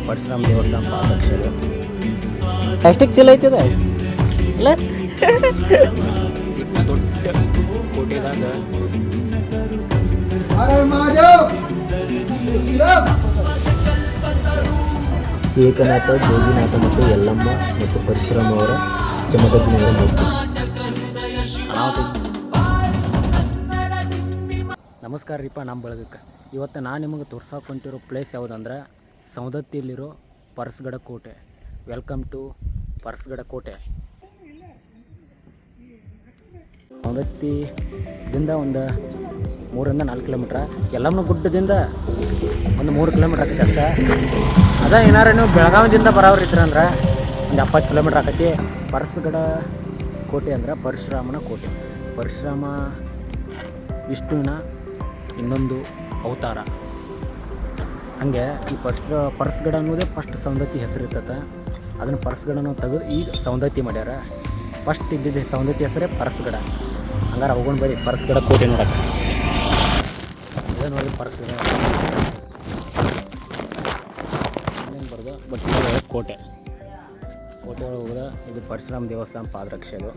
ಪರಶುರಾಮ ದೇವಸ್ಥಾನ ಪಾದಕ್ಷೇತ್ರ ಎಷ್ಟಕ್ಕೆ ಚಲೋ ಐತದ ಇಲ್ಲ ದೊಡ್ಡ ಕೋಟೆದಾಗ ಏಕನಾಥ ಜೋಗಿನಾಥ ಮತ್ತು ಯಲ್ಲಮ್ಮ ಮತ್ತು ಪರಶುರಾಮ ಅವರ ಜಮದಗ್ನಿಯವರ ಮೂರ್ತಿ. ನಮಸ್ಕಾರ ರೀಪ, ನಮ್ಮ ಬಳಗಕ್ಕೆ ಇವತ್ತು ನಾನು ನಿಮಗೆ ತೋರ್ಸಕ್ಕೆ ಹೊಂಟಿರೋ ಪ್ಲೇಸ್ ಯಾವುದಂದ್ರೆ ಸೌದತ್ತಿಯಲ್ಲಿರೋ ಪರಸಗಡ ಕೋಟೆ. ವೆಲ್ಕಮ್ ಟು ಪರಸಗಡ ಕೋಟೆ. ಸೌದತ್ತಿದಿಂದ ಒಂದು 3-4 ಕಿಲೋಮೀಟ್ರ, ಯಲ್ಲಮ್ಮ ಗುಡ್ಡದಿಂದ ಒಂದು 3 ಕಿಲೋಮೀಟ್ರ್ ಆಕೈತೆ ಅಷ್ಟೇ. ಅದ ಏನಾರ ನೀವು ಬೆಳಗಾವಿಯಿಂದ ಬರೋರು ಇದ್ರಂದ್ರೆ ಒಂದು 70 ಕಿಲೋಮೀಟ್ರ್ ಆಕೈತಿ. ಪರಸಗಡ ಕೋಟೆ ಅಂದ್ರೆ ಪರಶುರಾಮನ ಕೋಟೆ. ಪರಶುರಾಮ ವಿಷ್ಣುವಿನ ಇನ್ನೊಂದು ಅವತಾರ. ಹಾಗೆ ಈ ಪರಸಗಡ ಅನ್ನೋದೇ ಫಸ್ಟ್ ಸೌಂದತ್ತಿ ಹೆಸರು ಇರ್ತದೆ. ಅದನ್ನು ಪರಸಗಡನೂ ತೆಗೆದು ಈಗ ಸೌಂದತ್ತಿ ಮಾಡ್ಯಾರ. ಫಸ್ಟ್ ಇದ್ದಿದ್ದು ಸೌಂದತ್ತಿ ಹೆಸರೇ ಪರಸಗಡ. ಹಂಗಾರೆ ಹೋಗೋಣ ಬರೀ ಪರಸಗಡ ಕೋಟೆ ನೋಡಕ್ಕೆ. ಅದೇ ನೋಡಿ ಪರಸಗಡ ಬರ್ದು ಬಟ್ ಕೋಟೆ ಒಳಗೆ ಹೋಗೋದ. ಇದು ಪರಶುರಾಮ ದೇವಸ್ಥಾನ ಪಾದರಕ್ಷೆ. ಅದು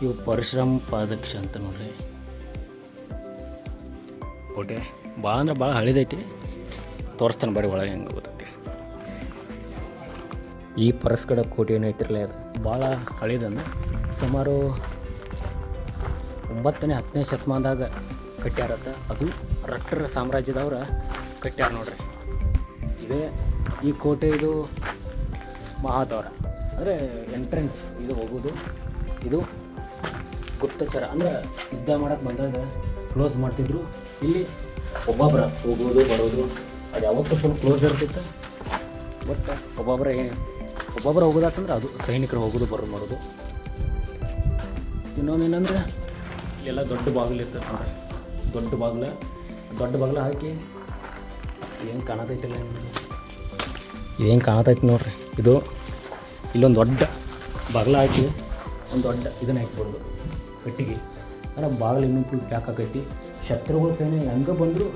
ಇವು ಪರಶುರಾಮ ಪಾದರಕ್ಷೆ ಅಂತ ನೋಡ್ರಿ. ಕೋಟೆ ಭಾಳ ಅಂದ್ರೆ ಭಾಳ ಹಳಿದೈತಿ. ತೋರಿಸ್ತಾನೆ ಬರೀ ಒಳಗೆ ಹೆಂಗೆ ಗೊತ್ತೈತಿ. ಈ ಪರಸಗಡ ಕೋಟೆ ಏನೈತಿರಲ್ಲ, ಅದು ಭಾಳ ಹಳಿದಂದ್ರೆ ಸುಮಾರು 9ನೇ 10ನೇ ಶತಮಾನದಾಗ ಕಟ್ಟ್ಯಾರತ್ತ. ಅದು ರಟ್ಟರ ಸಾಮ್ರಾಜ್ಯದವ್ರ ಕಟ್ಟ್ಯಾರ ನೋಡ್ರಿ. ಇದೇ ಈ ಕೋಟೆ. ಇದು ಮಹಾದ್ವಾರ ಅಂದರೆ ಎಂಟ್ರೆನ್ಸ್. ಇದು ಹೋಗೋದು. ಇದು ಗುಪ್ತಚರ ಅಂದ್ರೆ ಯುದ್ಧ ಮಾಡಕ್ಕೆ ಬಂದಾಗ ಕ್ಲೋಸ್ ಮಾಡ್ತಿದ್ರು. ಇಲ್ಲಿ ಒಬ್ಬೊಬ್ಬರ ಹೋಗೋದು ಬರೋದು ಅದು ಯಾವತ್ತೂ ಫುಲ್ ಕ್ಲೋಸ್ ಇರ್ತಿತ್ತು. ಬಟ್ ಒಬ್ಬೊಬ್ಬರ ಹೋಗೋದಾತಂದ್ರೆ ಅದು ಸೈನಿಕರು ಹೋಗೋದು ಬರೋದು ಮಾಡೋದು. ಇನ್ನೊಂದೇನಂದ್ರೆ ಎಲ್ಲ ದೊಡ್ಡ ಬಾಗಿಲು ಇರ್ತದೆ ನೋಡ್ರಿ. ದೊಡ್ಡ ಬಾಗಿಲು ಹಾಕಿ ಏನು ಕಾಣತೈತಿಲ್ಲ, ಇದೇನು ಕಾಣತೈತಿ ನೋಡ್ರಿ. ಇದು ಇಲ್ಲೊಂದು ದೊಡ್ಡ ಬಾಗಿಲು ಹಾಕಿ ಒಂದು ದೊಡ್ಡ ಇದನ್ನು ಹಾಕ್ಬೋದು ಕಟ್ಟಿಗೆ. ಅಂದರೆ ಬಾಗಿಲು ಇನ್ನೂ ಫುಲ್ ಪ್ಯಾಕ್ ಆಕೈತಿ. ಶತ್ರುಗಳು ಸೈನ್ಯ ಹೆಂಗೆ ಬಂದರೂ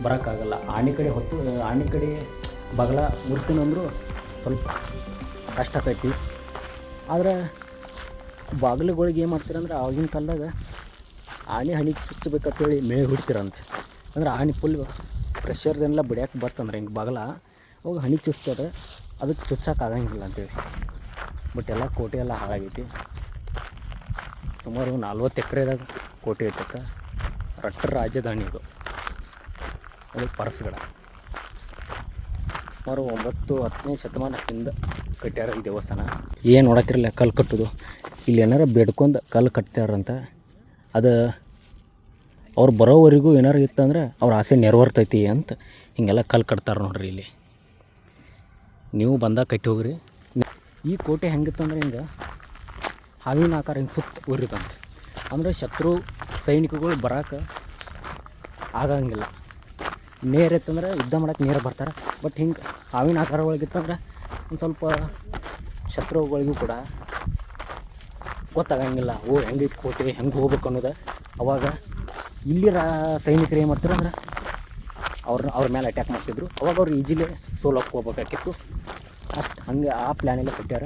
ಬರೋಕ್ಕಾಗಲ್ಲ. ಆಣಿ ಕಡೆ ಬಾಗಿಲ ಮುರ್ತೀನಂದ್ರು ಸ್ವಲ್ಪ ಕಷ್ಟ ಆಕೈತಿ. ಆದರೆ ಬಾಗಿಲುಗಳಿಗೆ ಏನು ಮಾಡ್ತೀರಂದ್ರೆ ಆಗಿನ ಕಾಲದಾಗ ಆನೆ ಹಣಿಗೆ ಚುಚ್ಚಬೇಕಂತೇಳಿ ಮೇಳೆ ಹೊಡಿತೀರಂತೆ. ಅಂದ್ರೆ ಆನೆ ಫುಲ್ ಪ್ರೆಷರ್ದೆಲ್ಲ ಬಡಿಯೋಕೆ ಬರ್ತಂದ್ರೆ ಹಿಂಗೆ ಬಾಗಿಲ ಹೋಗಿ ಹಣಿಗೆ ಚುಚ್ತದೆ. ಅದಕ್ಕೆ ಚುಚ್ಚೋಕ್ಕಾಗಂಗಿಲ್ಲ ಅಂತೇಳಿ. ಬಟ್ ಎಲ್ಲ ಕೋಟೆ ಎಲ್ಲ ಹಾಳಾಗೈತಿ. ಸುಮಾರು 40 ಎಕರೆದಾಗ ಕೋಟೆ ಐತಕ್ಕೆ. ರಟ್ಟರ ರಾಜಧಾನಿ ಇದು. ಅದು ಪರಸಗಡ. ಸುಮಾರು 9-10ನೇ ಶತಮಾನಕ್ಕಿಂತ ಕಟ್ಟ್ಯಾರ ಈ ದೇವಸ್ಥಾನ. ಏನು ನೋಡತ್ತಿರಲ್ಲ ಕಲ್ಲು ಕಟ್ಟೋದು. ಇಲ್ಲಿ ಏನಾರ ಬೇಡ್ಕೊಂಡು ಕಲ್ಲು ಕಟ್ತಾರಂತ. ಅದು ಅವ್ರು ಬರೋವರೆಗೂ ಏನಾರು ಇತ್ತಂದ್ರೆ ಅವ್ರ ಆಸೆ ನೆರವೇರ್ತೈತಿ ಅಂತ ಹಿಂಗೆಲ್ಲ ಕಲ್ಲು ಕಟ್ತಾರೆ ನೋಡ್ರಿ. ಇಲ್ಲಿ ನೀವು ಬಂದಾಗ ಕಟ್ಟಿ ಹೋಗ್ರಿ. ಈ ಕೋಟೆ ಹೆಂಗಿತ್ತಂದ್ರೆ ಹಿಂಗೆ ಹಾವಿನ ಆಕಾರ ಹಿಂಗೆ ಸುತ್ತ ಉರಿತಂತೆ. ಅಂದರೆ ಶತ್ರು ಸೈನಿಕಗಳು ಬರೋಕೆ ಆಗಂಗಿಲ್ಲ. ನೇರಿತ್ತಂದ್ರೆ ಯುದ್ಧ ಮಾಡೋಕೆ ನೇರ ಬರ್ತಾರೆ. ಬಟ್ ಹಿಂಗೆ ಹಾವಿನ ಆಕಾರ ಒಳಗಿತ್ತಂದ್ರೆ ಒಂದು ಸ್ವಲ್ಪ ಶತ್ರುಗಳಿಗೂ ಕೂಡ ಗೊತ್ತಾಗಂಗಿಲ್ಲ. ಹೆಂಗೈತಿ ಕೋಟೆ, ಹೆಂಗೆ ಹೋಗ್ಬೇಕು ಅನ್ನೋದು. ಅವಾಗ ಇಲ್ಲಿ ಸೈನಿಕರು ಏನು ಮಾಡ್ತಾರೆ ಅಂದ್ರೆ ಅವ್ರ ಮೇಲೆ ಅಟ್ಯಾಕ್ ಮಾಡ್ತಿದ್ರು. ಅವಾಗ ಅವ್ರು ಈಜಿಲೇ ಸೋಲಕ್ಕೆ ಹೋಗ್ಬೇಕಾಗಿತ್ತು. ಅಷ್ಟು ಹಂಗೆ ಆ ಪ್ಲ್ಯಾನೆಲ್ಲ ಕಟ್ಟ್ಯಾರ.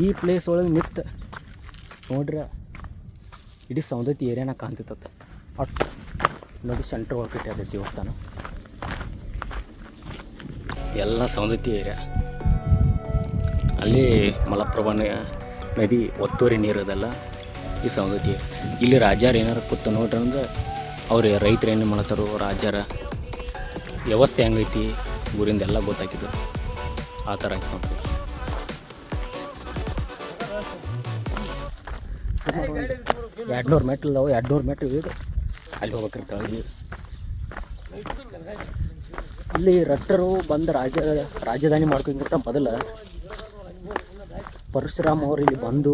ಈ ಪ್ಲೇಸ್ ಒಳಗೆ ನಿಂತು ನೋಡ್ರೆ ಇಡೀ ಸೌದತ್ತಿ ಏರಿಯಾನ ಕಾಣ್ತಿತ್ತತ್ತೆ. ಅಷ್ಟು ನೋಡಿ ಸೆಂಟ್ರ್ ಒಳಗೆ ಕಟ್ಟ್ಯಾರ ದೇವಸ್ಥಾನ. ಎಲ್ಲ ಸೌದತ್ತಿ ಏರಿಯಾ. ಅಲ್ಲಿ ಮಲಪ್ರಭಾ ನದಿ ಒತ್ತುವರಿ ನೀರದಲ್ಲ ಈ ಸೌದತ್ತಿ. ಇಲ್ಲಿ ರಾಜರು ಏನಾರು ಕೂತು ನೋಡ್ರಿ ಅಂದ್ರೆ ಅವ್ರು ರೈತರು ಏನು ಮಾಡ್ತಾರೋ, ರಾಜರ ವ್ಯವಸ್ಥೆ ಹೆಂಗೈತಿ ಊರಿಂದೆಲ್ಲ ಗೊತ್ತಾಗ್ತಿದ್ದು. ಆ ಥರ ಆಯ್ತು ನೋಡ್ರಿ. 200 ಮೆಟ್ಲು ಅದಾವೆ. 200 ಮೆಟ್ಲು ಇದೆ. ಅಲ್ಲಿ ಹೋಗ್ಬೇಕಿರ್ತಾವೆ. ಇಲ್ಲಿ ರಟ್ಟರು ಬಂದು ರಾಜಧಾನಿ ಮಾಡ್ಕೊಂಡ್ಗಿಂತ ಮೊದಲು ಪರಶುರಾಮ ಅವರು ಇಲ್ಲಿ ಬಂದು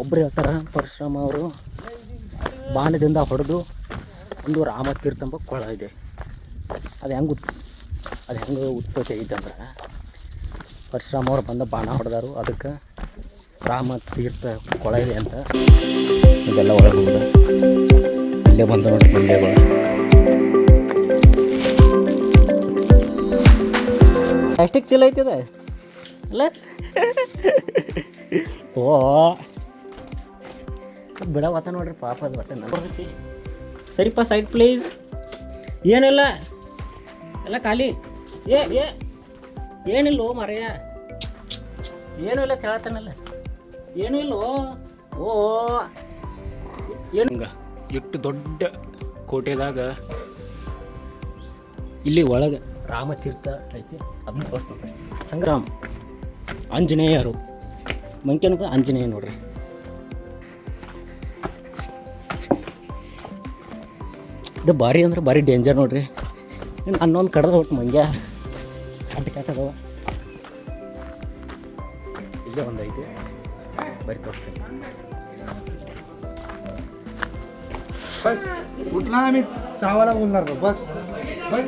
ಒಬ್ಬರು ಹೇಳ್ತಾರೆ, ಪರಶುರಾಮ ಅವರು ಬಾಣದಿಂದ ಹೊಡೆದು ಒಂದು ರಾಮತೀರ್ಥ ಎಂಬ ಕೊಳ ಇದೆ. ಅದು ಹೆಂಗೆ ಉತ್ಪತ್ತಿ ಆಗೈತೆ ಅಂದ್ರೆ ಪರಶುರಾಮ ಅವ್ರು ಬಂದು ಬಾಣ ಹೊಡೆದಾರು. ಅದಕ್ಕೆ ರಾಮ ತೀರ್ಥ ಕೊಳ ಇದೆ ಅಂತ. ಇದೆಲ್ಲ ಒಳಗೆ ಹೋಗೋದು. ಇಲ್ಲೇ ಬಂದು ನೋಡಿ ಮಂಡ್ಯಗಳು. ಪ್ಲಾಸ್ಟಿಕ್ ಚೀಲ ಐತಿದೆ ಅಲ್ಲ. ಓ ಬಿಡವತ್ತ ನೋಡ್ರಿ ಪಾಪ ಅದು ಒಟ್ಟೆ ನೋಡ್ರಿ. ಸರಿಪ್ಪ ಸೈಡ್ ಪ್ಲೀಸ್. ಏನಿಲ್ಲ ಎಲ್ಲ ಖಾಲಿ. ಏನಿಲ್ಲ ಮರೆಯ, ಏನೂ ಇಲ್ಲ ಕೇಳತ್ತಾನಲ್ಲ. ಏನೂ ಇಲ್ಲ. ಓ ಏನು ಎಷ್ಟು ದೊಡ್ಡ ಕೋಟೆದಾಗ ಇಲ್ಲಿ ಒಳಗೆ ರಾಮತೀರ್ಥ ಐತಿ. ಅದನ್ನ ತೋರಿಸ್ತಾರೆ. ಸಂಗ್ರಾಮ್ ಆಂಜನೇಯರು ಮಂಕ್ಯನಕ ಆಂಜನೇಯ ನೋಡ್ರಿ. ಇದು ಭಾರಿ ಅಂದ್ರೆ ಭಾರಿ ಡೇಂಜರ್ ನೋಡ್ರಿ. ಇನ್ನು ಅನ್ನೊಂದು ಕಡ್ದು ಹೊಟ್ಟು ಮಂಗ್ಯ ಅಡ್ಡ ಕ್ಯಾಟದವ. ಇಲ್ಲೇ ಒಂದು ಐತಿ ಬರೀ ತೋರಿಸ್ತೀನಿ. बस उठला आम्ही चावाला बोलणार बस बस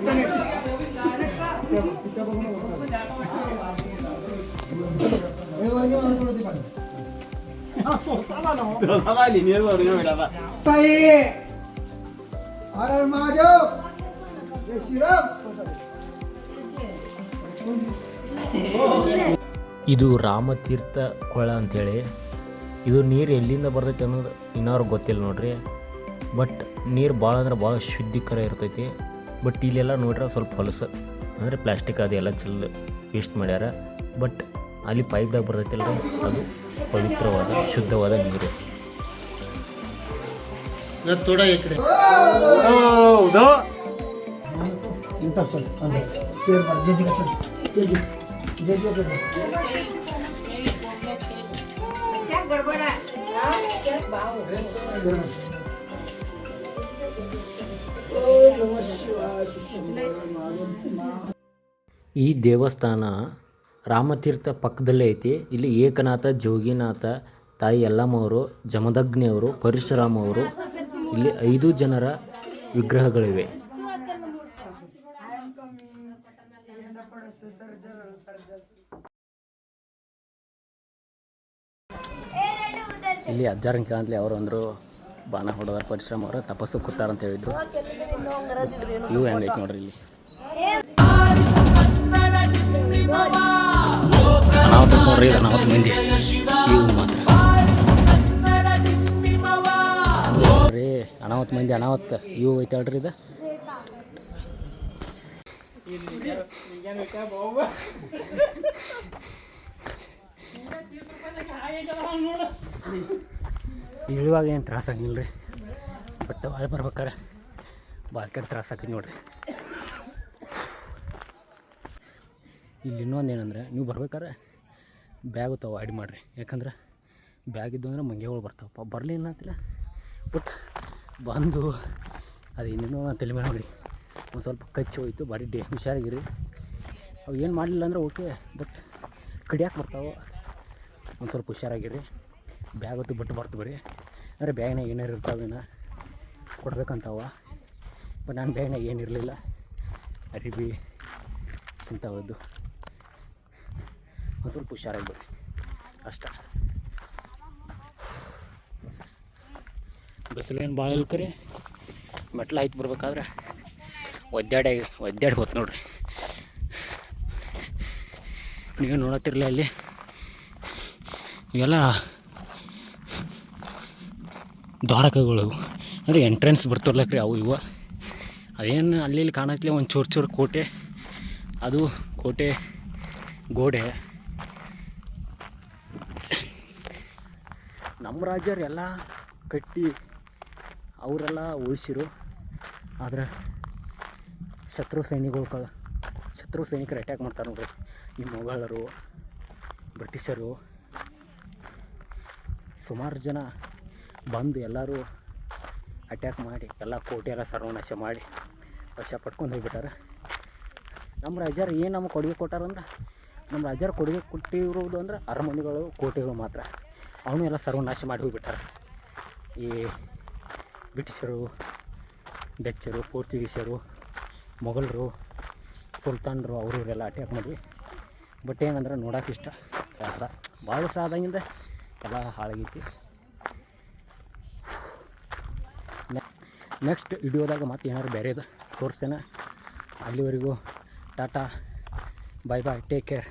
ಇದು ರಾಮತೀರ್ಥ ಕೊಳ ಅಂತೇಳಿ. ಇದು ನೀರು ಎಲ್ಲಿಂದ ಬರ್ತೈತೆ ಅನ್ನೋದು ಇನ್ನೋರು ಗೊತ್ತಿಲ್ಲ ನೋಡ್ರಿ. ಬಟ್ ನೀರು ಭಾಳ ಅಂದ್ರೆ ಭಾಳ ಶುದ್ಧೀಕರ ಇರ್ತೈತಿ. ಬಟ್ ಇಲ್ಲೆಲ್ಲ ನೋಡ್ರೆ ಸ್ವಲ್ಪ ಹೊಲಸು ಅಂದರೆ ಪ್ಲಾಸ್ಟಿಕ್ ಅದೆಲ್ಲ ಚೆಲ್ಲ ವೇಸ್ಟ್ ಮಾಡ್ಯಾರ. ಬಟ್ ಅಲ್ಲಿ ಪೈಪ್ದಾಗ ಬರ್ತೈತಿಲ್ಲ ರೀ, ಅದು ಪವಿತ್ರವಾದ ಶುದ್ಧವಾದ ನೀರು. ಹೌದು ಈ ದೇವಸ್ಥಾನ ರಾಮತೀರ್ಥ ಪಕ್ಕದಲ್ಲೇ ಐತಿ. ಇಲ್ಲಿ ಏಕನಾಥ, ಜೋಗಿನಾಥ, ತಾಯಿ ಯಲ್ಲಮ್ಮವರು, ಜಮದಗ್ನಿಯವರು, ಪರಶುರಾಮ ಅವರು, ಇಲ್ಲಿ 5 ಜನರ ವಿಗ್ರಹಗಳಿವೆ. ಇಲ್ಲಿ ಅಜ್ಜಾರನ್ ಕೇಳಂತಲೇ ಅವರು ಅಂದರು ಬಾಣ ಹೊಡೆದಾರ ಪರಶುರಾಮ ಅವರು ತಪಸ್ಸು ಕೂತಾರಂತ ಹೇಳಿದ್ರು. ಇವು ಹೆಂಗೈತೆ ನೋಡ್ರಿ. ಇಲ್ಲಿ ಅನಾಹುತ ನೋಡ್ರಿ, ಅನಾಹುತ ಮಂದಿ ಇವು ಮಾತ್ರ ನೋಡ್ರಿ. ಅನಾಹುತ ಮಂದಿ ಅನಾಹುತ ಇವು ಐತೆ ಹೇಳ್ರಿ. ಇದು ಇಳುವಾಗ ಏನು ತ್ರಾಸ ಆಗಿಲ್ಲ ರೀ. ಬಟ್ ಒಳಗೆ ಬರ್ಬೇಕಾರೆ ಭಾಳ ಕೆಟ್ಟ ತ್ರಾಸ ಆಕೈತಿ ನೋಡ್ರಿ. ಇಲ್ಲಿ ಇನ್ನೊಂದು ಏನಂದ್ರೆ, ನೀವು ಬರ್ಬೇಕಾರೆ ಬ್ಯಾಗ್ ತಾವು ಅಡಿ ಮಾಡಿರಿ. ಯಾಕಂದ್ರೆ ಬ್ಯಾಗ್ ಇದ್ದು ಅಂದ್ರೆ ಮಂಗೆಗಳು ಬರ್ತಾವಪ್ಪ. ಬರಲಿಲ್ಲ ಅಂತಿಲ್ಲ, ಬಟ್ ಬಂದು ಅದು ಇನ್ನೇನೋ ತಲೆ ಮೇಲೆ ನೋಡಿ ಒಂದು ಸ್ವಲ್ಪ ಕಚ್ಚಿ ಹೋಯ್ತು. ಭಾರಿ ಹುಷಾರಾಗಿರಿ. ಅವು ಏನು ಮಾಡಲಿಲ್ಲ ಅಂದ್ರೆ ಓಕೆ, ಬಟ್ ಕಡಿಯಾಕೆ ಬರ್ತಾವೆ. ಒಂದು ಸ್ವಲ್ಪ ಹುಷಾರಾಗಿರಿ. ಬ್ಯಾಗ್ ಹೊತ್ತು ಬಿಟ್ಟು ಬರ್ತು ಬರೀ. ಅಂದರೆ ಬ್ಯಾಗ್ನಾಗ ಏನಾರು ಇರ್ತಾವೇನ ಕೊಡ್ಬೇಕಂತವ. ಬಟ್ ನಾನು ಬ್ಯಾಗ್ನಾಗ ಏನಿರಲಿಲ್ಲ, ಅರಿಬಿ ಇಂಥವದ್ದು. ಒಂದು ಸ್ವಲ್ಪ ಹುಷಾರಾಗಿ ಬರ್ರಿ ಅಷ್ಟ. ಬಿಸಿಲೇನು ಭಾಳ ಇಲ್ಕರಿ. ಮೆಟ್ಲು ಆಯ್ತು ಬರ್ಬೇಕಾದ್ರೆ ಒದ್ದಾಡಿ ಹೋತು ನೋಡ್ರಿ. ನೀವು ನೋಡತ್ತಿರಲಿಲ್ಲ ಅಲ್ಲಿ ಇವೆಲ್ಲ ದ್ವಾರಕಗಳು, ಅಂದರೆ ಎಂಟ್ರೆನ್ಸ್ ಬರ್ತಿರ್ಲಕ್ರಿ ಅವು ಇವು. ಅದೇನು ಅಲ್ಲಿ ಇಲ್ಲಿ ಕಾಣತ್ಲೆ ಒಂದು ಚೂರು ಕೋಟೆ. ಅದು ಕೋಟೆ ಗೋಡೆ. ನಮ್ಮ ರಾಜ್ಯರು ಎಲ್ಲ ಕಟ್ಟಿ ಅವರೆಲ್ಲ ಉಳಿಸಿರು. ಆದರೆ ಶತ್ರು ಸೈನಿಕರು ಅಟ್ಯಾಕ್ ಮಾಡ್ತಾರೆ ನೋಡ್ರಿ. ಈ ಮೊಘಲರು, ಬ್ರಿಟಿಷರು ಸುಮಾರು ಜನ ಬಂದು ಎಲ್ಲರೂ ಅಟ್ಯಾಕ್ ಮಾಡಿ ಎಲ್ಲ ಕೋಟೆ ಎಲ್ಲ ಸರ್ವನಾಶ ಮಾಡಿ ವಶ ಪಡ್ಕೊಂಡು ಹೋಗ್ಬಿಟ್ಟಾರೆ. ನಮ್ಮ ರಾಜ್ಯರು ಏನು ನಮಗೆ ಕೊಡುಗೆ ಕೊಟ್ಟಾರಂದ್ರೆ, ನಮ್ಮ ರಾಜ್ಯರು ಕೊಡುಗೆ ಕೊಟ್ಟಿರೋದು ಅಂದ್ರೆ ಅರಮನೆಗಳು, ಕೋಟೆಗಳು ಮಾತ್ರ. ಅವನು ಎಲ್ಲ ಸರ್ವನಾಶ ಮಾಡಿ ಹೋಗಿಬಿಟ್ಟಾರೆ. ಈ ಬ್ರಿಟಿಷರು, ಡಚ್ಚರು, ಪೋರ್ಚುಗೀಸರು, ಮೊಘಲರು, ಸುಲ್ತಾನರು ಇವರೆಲ್ಲ ಅಟ್ಯಾಕ್ ಮಾಡಿ. ಬಟ್ ಏನಂದ್ರೆ ನೋಡೋಕೆ ಇಷ್ಟ ಭಾಳ ವರ್ಷ ಆದಂಗಿಂದ ಎಲ್ಲ ಹಾಳಾಗೈತಿ. ನೆಕ್ಸ್ಟ್ ವಿಡಿಯೋದಾಗ ಮತ್ತೆ ಏನಾದ್ರು ಬೇರೆದು ತೋರಿಸ್ತೇನೆ. ಅಲ್ಲಿವರೆಗೂ ಟಾಟಾ, ಬಾಯ್ ಬಾಯ್, ಟೇಕ್ ಕೇರ್.